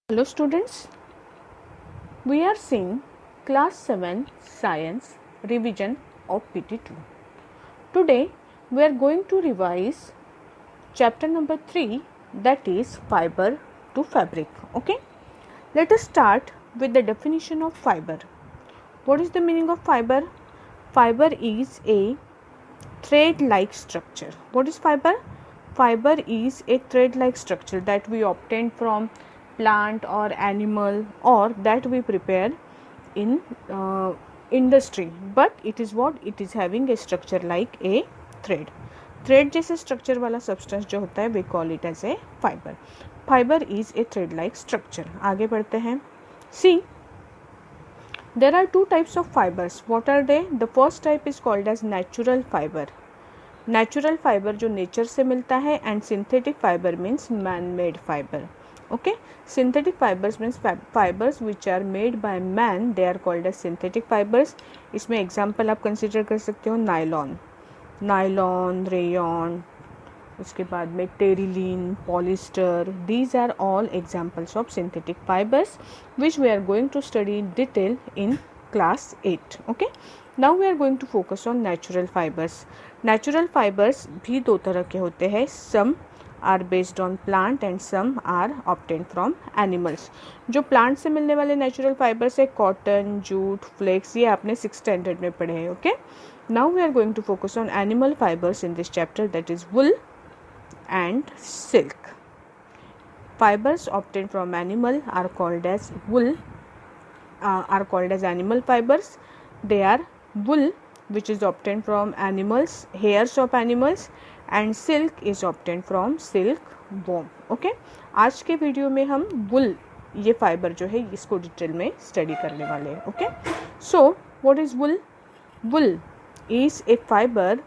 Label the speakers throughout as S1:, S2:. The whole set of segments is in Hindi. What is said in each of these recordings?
S1: Hello students, we are seeing class 7 science revision of PT2. Today we are going to revise chapter number 3, that is fiber to fabric. Okay, let us start with the definition of fiber. What is the meaning of fiber? Fiber is a thread like structure. What is fiber? Fiber is a thread like structure that we obtain from plant or animal, or that we prepare in industry, but it is what? It is having a structure like a thread. Thread जैसे स्ट्रक्चर वाला सब्सटेंस जो होता है we call it as a fibre. Fibre is a thread like structure. आगे बढ़ते हैं. See, there are two types of fibers. What are they? The first type is called as natural fiber. Natural fiber जो नेचर से मिलता है, and synthetic fiber means man-made fiber. Okay, synthetic fibers means fibers which are made by man. They are called as synthetic fibers. इसमें एग्जाम्पल आप कंसिडर कर सकते हो नायलॉन, रेयॉन, उसके बाद में terylene, polyester. These are all examples of synthetic fibres which we are going to study in detail in class 8. Okay, now we are going to focus on natural fibres. Natural fibres भी दो तरह के होते हैं. Some are based on plant and some are obtained from animals. जो प्लांट से मिलने वाले नेचुरल फाइबर्स है कॉटन, जूट, फ्लेक्स, ये आपने 6th स्टैंडर्ड में पढ़े हैं. Okay, now we are going to focus on animal fibres in this chapter, that is wool and silk. Fibers obtained from animal are called as wool, are called as animal fibers. They are wool which is obtained from animals, hairs of animals, and silk is obtained from silk worm. Okay, आज के वीडियो में हम wool ये फाइबर जो है इसको डिटेल में स्टडी करने वाले हैं. Okay, so what is wool? Wool is a fiber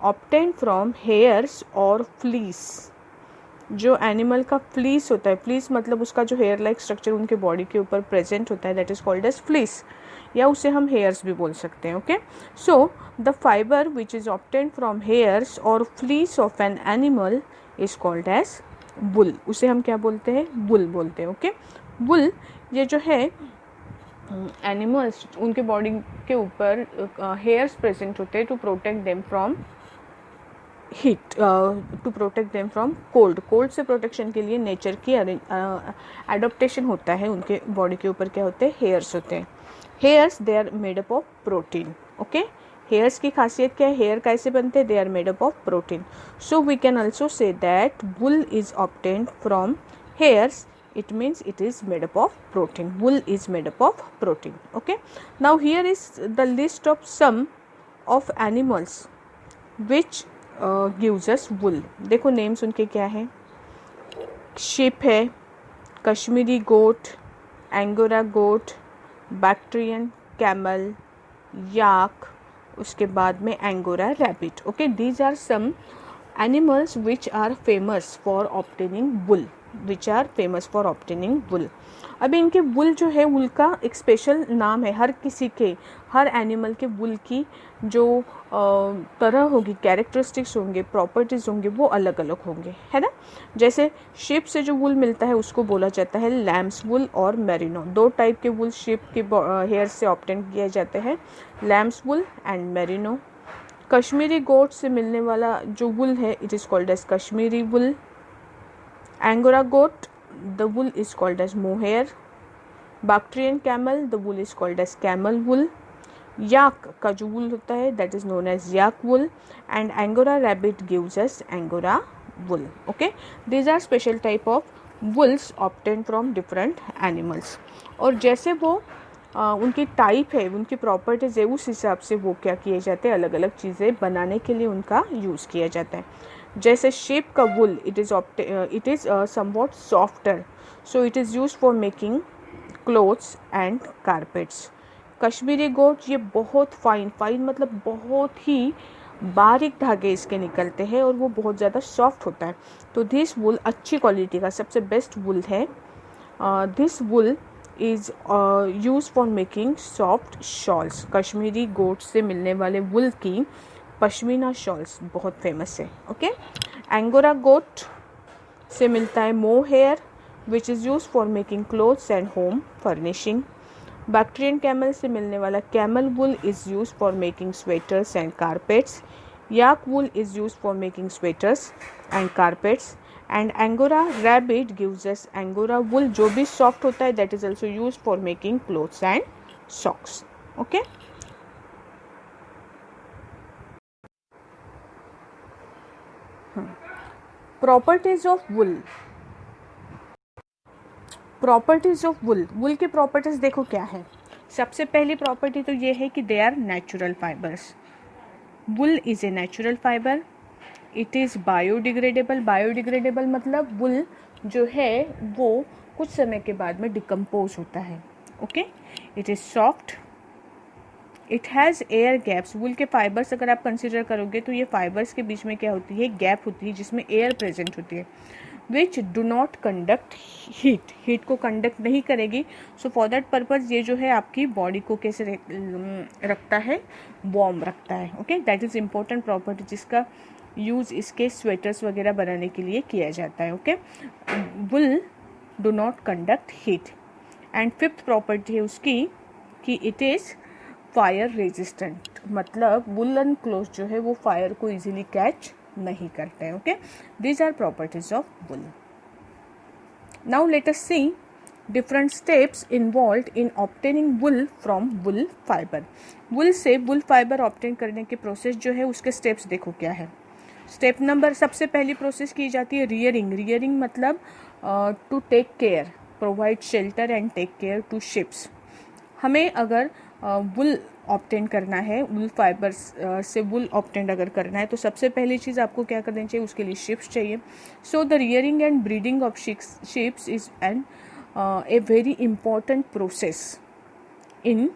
S1: obtain from hairs और फ्लीस. जो एनिमल का फ्लीस होता है, फ्लीस मतलब उसका जो हेयर लाइक स्ट्रक्चर उनके बॉडी के ऊपर प्रेजेंट होता है, that is called as fleece, या उसे हम हेयर्स भी बोल सकते हैं. Okay, so the fibre which is obtain from hairs और fleece of an animal is called as wool. उसे हम क्या बोलते हैं? वुल बोलते हैं. ओके, वुल ये जो है एनिमल्स उनके बॉडी के ऊपर हेयर्स प्रेजेंट होते हैं to protect them from heat, to protect them from cold. Cold से प्रोटेक्शन के लिए नेचर की एडोप्टेशन होता है. उनके बॉडी के ऊपर क्या होते हैं? हेयर्स होते हैं. Hairs they are made up of protein. Okay, hairs की खासियत क्या है? हेयर कैसे बनते हैं? They are made up of protein. So we can also say that wool is obtained from hairs. It means it is made up of protein. Wool is made up of protein. Okay, now here is the list of some of animals which gives us wool. देखो नेम्स उनके क्या हैं? sheep है, Kashmiri goat, Angora goat, Bactrian camel, yak, उसके बाद में Angora rabbit. Okay, these are some animals which are famous for obtaining wool. Which are famous for obtaining wool. अभी इनके वुल जो है, वुल का एक स्पेशल नाम है. हर किसी के, हर एनिमल के वुल की जो तरह होगी, कैरेक्टरिस्टिक्स होंगे, प्रॉपर्टीज़ होंगे, वो अलग अलग होंगे, है ना. जैसे शिप से जो वुल मिलता है उसको बोला जाता है लैम्स वुल और मेरिनो. दो टाइप के वुल शिप के हेयर से ऑब्टेन किए जाते हैं, lamb's wool and merino. Kashmiri goat से मिलने वाला जो वुल है it is called as Kashmiri wool. Angora goat, the wool is called as mohair. Bactrian camel, the wool is called as camel wool. Yak का जो wool होता है that is known as yak wool. And Angora rabbit gives us Angora wool. Okay, these are special type of wools obtained from different animals. और जैसे वो उनकी टाइप है, उनकी प्रॉपर्टीज़ है, उस हिसाब से वो क्या किए जाते हैं, अलग अलग चीज़ें बनाने के लिए उनका यूज़ किया जाता है. जैसे शेप का wool it is somewhat softer, so it is use for making clothes and carpets. Kashmiri goat ये बहुत फाइन मतलब बहुत ही बारीक धागे इसके निकलते हैं और वो बहुत ज़्यादा सॉफ्ट होता है. तो दिस वुल अच्छी क्वालिटी का सबसे बेस्ट वुल है. This wool is use for making soft shawls. Kashmiri goat से मिलने वाले वुल की पश्मीना शॉल्स बहुत फेमस है. ओके, एंगोरा गोट से मिलता है mohair. which is used for making clothes and home furnishing. Bactrian camel से मिलने वाला camel wool is used for making sweaters and carpets. Yak wool is used for making sweaters and carpets. And Angora rabbit gives us Angora wool जो भी soft होता है, that is also used for making clothes and socks. Okay. Properties of wool. Properties of wool. Wool की प्रॉपर्टीज देखो क्या है. सबसे पहली प्रॉपर्टी तो ये है कि they are natural fibres. Wool is a natural fibre. It is biodegradable. Biodegradable मतलब वुल जो है वो कुछ समय के बाद में डिकम्पोज होता है. Okay. It is soft. It has air gaps. Wool के फाइबर्स अगर आप कंसिडर करोगे तो ये फाइबर्स के बीच में क्या होती है, गैप होती है जिसमें एयर प्रेजेंट होती है, which do not conduct heat. Heat को कंडक्ट नहीं करेगी. सो फॉर दैट पर्पज़ ये जो है आपकी बॉडी को कैसे रखता है, वार्म रखता है. Okay. That is important property जिसका यूज़ इसके स्वेटर्स वगैरह बनाने के लिए किया जाता है. Okay. Wool do not conduct heat. And fifth property है उसकी कि इट इज़ फायर रेजिस्टेंट. मतलब वुलन क्लोथ जो है वो फायर को इजीली कैच नहीं करते हैं. Okay. These are properties of wool. Now let us see different steps involved in obtaining wool from wool fibre. Wool से वुल फाइबर ऑब्टेन करने के प्रोसेस जो है उसके स्टेप्स देखो क्या है. स्टेप नंबर, सबसे पहली प्रोसेस की जाती है रियरिंग. रियरिंग मतलब to take care, provide shelter and take care to ships. हमें अगर वुल ऑब्टेन करना है, वुल फाइबर्स से वुल ऑब्टेन अगर करना है तो सबसे पहली चीज़ आपको क्या करनी चाहिए, उसके लिए शिप्स चाहिए. So the rearing and breeding of sheeps is an a very important process in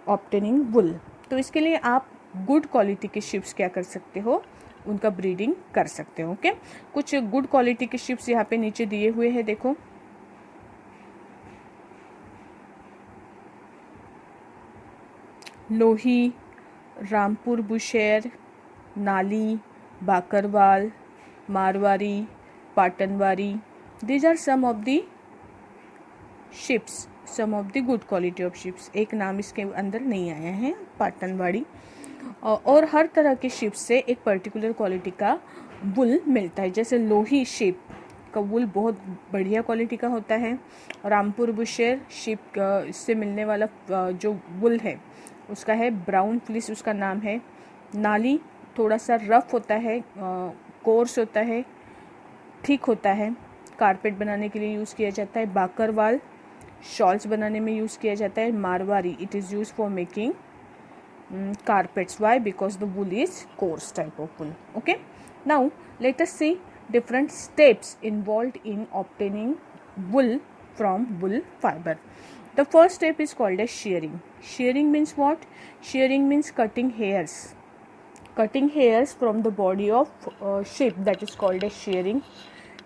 S1: obtaining wool. तो इसके लिए आप गुड क्वालिटी के शिप्स क्या कर सकते हो, उनका ब्रीडिंग कर सकते हो. ओके. कुछ गुड क्वालिटी के शिप्स यहाँ पे नीचे दिए हुए हैं. देखो, लोही, Rampur Bushair, Nali, Bakarwal, Marwari, Patanwadi. These are some of the sheeps, some of the good quality of sheeps. एक नाम इसके अंदर नहीं आया है, पाटनवाड़ी. और हर तरह के शिप्स से एक पर्टिकुलर क्वालिटी का वुल मिलता है. जैसे लोही शिप का वुल बहुत बढ़िया क्वालिटी का होता है. रामपुर बुशेर शिप से मिलने वाला जो वुल है उसका है ब्राउन फ्लिस, उसका नाम है. नाली थोड़ा सा रफ होता है, कोर्स होता है, थिक होता है, कारपेट बनाने के लिए यूज़ किया जाता है. बाकरवाल शॉल्स बनाने में यूज़ किया जाता है. Marwari it is use for making carpets. Why? Because the wool is coarse type of wool. Okay. Now let us see different steps involved in obtaining wool from wool fiber. The first step is called as shearing. Shearing means what? Shearing means cutting hairs. Cutting hairs from the body of sheep, that is called as shearing.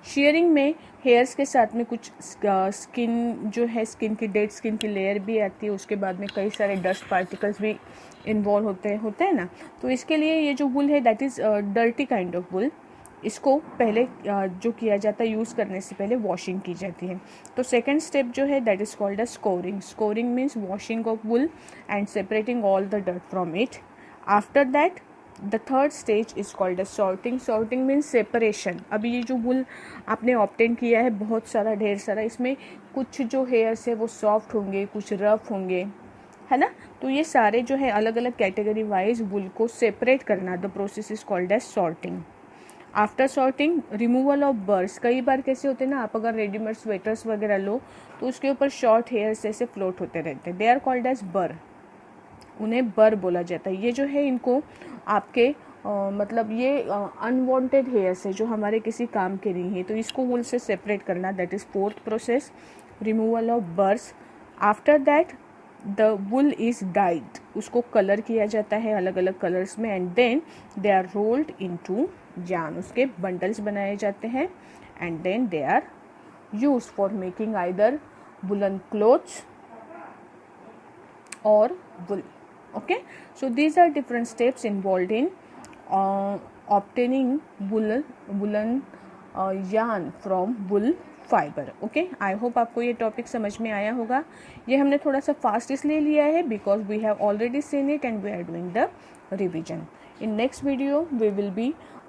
S1: Sharing में हेयर्स के साथ में कुछ स्किन जो है, स्किन की डेड स्किन की लेयर भी आती है. उसके बाद में कई सारे डस्ट पार्टिकल्स भी इन्वॉल्व होते हैं ना. तो इसके लिए ये जो वुल है that is dirty kind of wool. इसको पहले जो किया जाता है, यूज़ करने से पहले वॉशिंग की जाती है. तो सेकेंड स्टेप जो है that is called a scouring. Scouring means washing of wool and separating all the dirt from it. After that the third stage is called a sorting. Sorting means separation. अभी ये जो वुल आपने ऑब्टेन किया है बहुत सारा, ढेर सारा, इसमें कुछ जो हेयर्स है वो सॉफ्ट होंगे, कुछ रफ होंगे, है ना. तो ये सारे जो है अलग अलग कैटेगरी वाइज वुल को सेपरेट करना, the process is called as sorting. After sorting removal of burrs. कई बार कैसे होते हैं ना, आप अगर रेडीमेड स्वेटर्स वगैरह लो तो उसके ऊपर शॉर्ट हेयर्स ऐसे फ्लोट होते रहते हैं. दे आर कॉल्ड एज बर. उन्हें बर बोला जाता है. ये जो है इनको आपके मतलब ये अनवांटेड हेयर्स है जो हमारे किसी काम के नहीं है, तो इसको वुल से सेपरेट करना, that is fourth process, removal of burrs. After that the wool is dyed. उसको कलर किया जाता है अलग अलग कलर्स में. And then they are rolled into yarn. उसके बंडल्स बनाए जाते हैं. And then they are used for making either woollen clothes और wool. Okay, so these are different steps involved in obtaining woolen yarn from wool fibre. Okay, I hope आपको ये टॉपिक समझ में आया होगा. ये हमने थोड़ा सा फास्ट इसलिए लिया है because we have already seen it and we are doing the revision. In next video we will be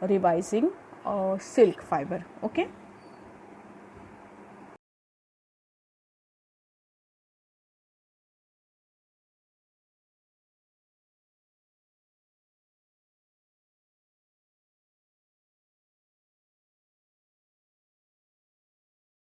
S1: revising silk fiber. Okay.